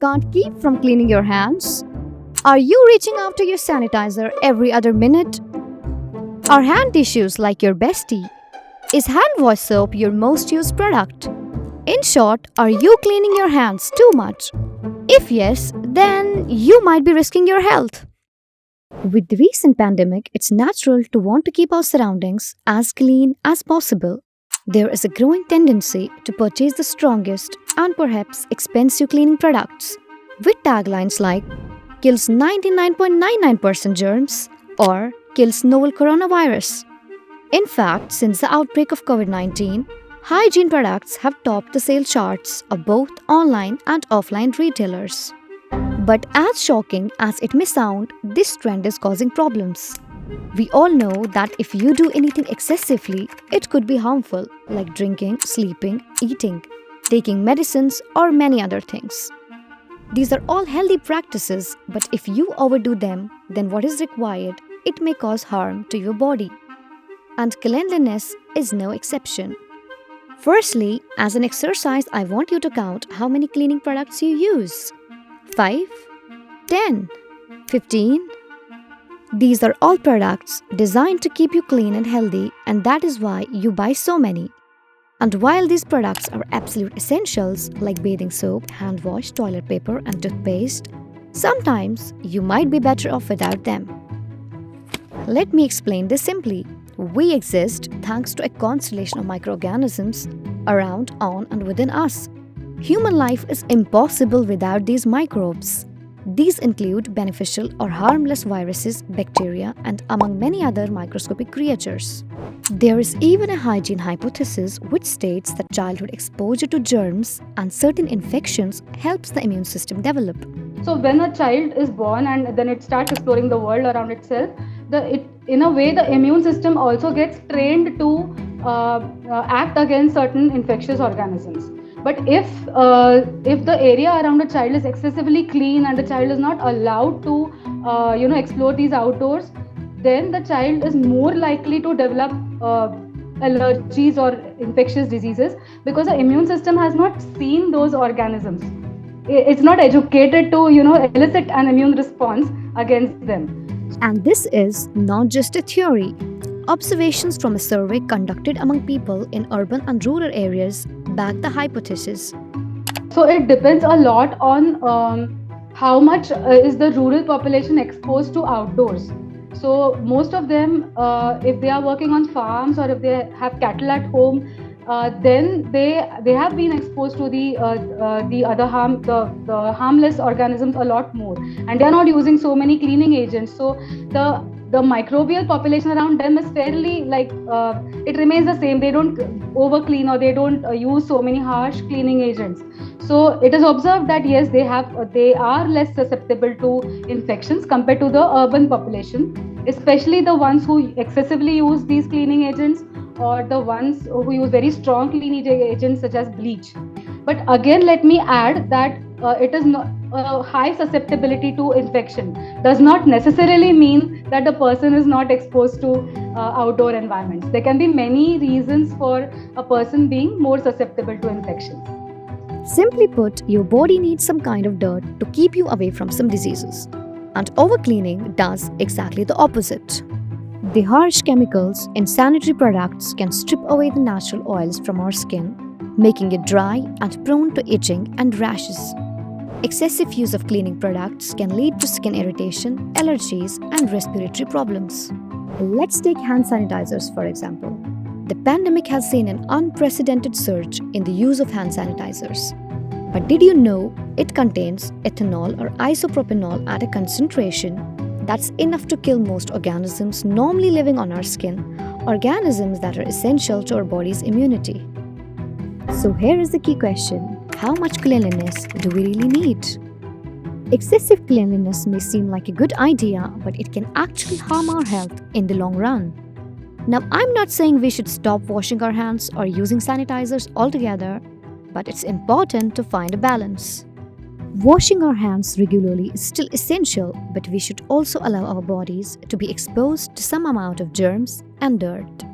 can't keep from cleaning your hands? Are you reaching out to your sanitizer every other minute? Are hand tissues like your bestie? Is hand wash soap your most used product? In short, are you cleaning your hands too much? If yes, then you might be risking your health. With the recent pandemic, it's natural to want to keep our surroundings as clean as possible. There is a growing tendency to purchase the strongest and perhaps expensive cleaning products, with taglines like kills 99.99% germs or kills novel coronavirus. In fact, since the outbreak of COVID-19, hygiene products have topped the sales charts of both online and offline retailers. But as shocking as it may sound, this trend is causing problems. We all know that if you do anything excessively, it could be harmful, like drinking, sleeping, eating, taking medicines, or many other things. These are all healthy practices, but if you overdo them, then what is required, it may cause harm to your body. And cleanliness is no exception. Firstly, as an exercise, I want you to count how many cleaning products you use. 5, 10, 15. These are all products designed to keep you clean and healthy, and that is why you buy so many. And while these products are absolute essentials like bathing soap, hand wash, toilet paper, and toothpaste, sometimes you might be better off without them. Let me explain this simply. We exist thanks to a constellation of microorganisms around, on, and within us. Human life is impossible without these microbes. These include beneficial or harmless viruses, bacteria, and among many other microscopic creatures. There is even a hygiene hypothesis which states that childhood exposure to germs and certain infections helps the immune system develop. So when a child is born and then it starts exploring the world around itself, in a way the immune system also gets trained to act against certain infectious organisms. But if the area around a child is excessively clean and the child is not allowed to explore these outdoors, then the child is more likely to develop allergies or infectious diseases because the immune system has not seen those organisms. It's not educated to elicit an immune response against them. And this is not just a theory. Observations from a survey conducted among people in urban and rural areas back the hypothesis. So it depends a lot on how much is the rural population exposed to outdoors. So most of them, if they are working on farms or if they have cattle at home, then they have been exposed to the harmless organisms a lot more, and they are not using so many cleaning agents. So the microbial population around them is fairly it remains the same. They don't over clean or they don't use so many harsh cleaning agents. So it is observed that yes, they are less susceptible to infections compared to the urban population, especially the ones who excessively use these cleaning agents or the ones who use very strong cleaning agents such as bleach. But again, let me add that it is not high susceptibility to infection does not necessarily mean that the person is not exposed to outdoor environments. There can be many reasons for a person being more susceptible to infections. Simply put, your body needs some kind of dirt to keep you away from some diseases. And overcleaning does exactly the opposite. The harsh chemicals in sanitary products can strip away the natural oils from our skin, making it dry and prone to itching and rashes. Excessive use of cleaning products can lead to skin irritation, allergies, and respiratory problems. Let's take hand sanitizers, for example. The pandemic has seen an unprecedented surge in the use of hand sanitizers. But did you know it contains ethanol or isopropanol at a concentration that's enough to kill most organisms normally living on our skin, organisms that are essential to our body's immunity? So here is the key question: how much cleanliness do we really need? Excessive cleanliness may seem like a good idea, but it can actually harm our health in the long run. Now, I'm not saying we should stop washing our hands or using sanitizers altogether, but it's important to find a balance. Washing our hands regularly is still essential, but we should also allow our bodies to be exposed to some amount of germs and dirt.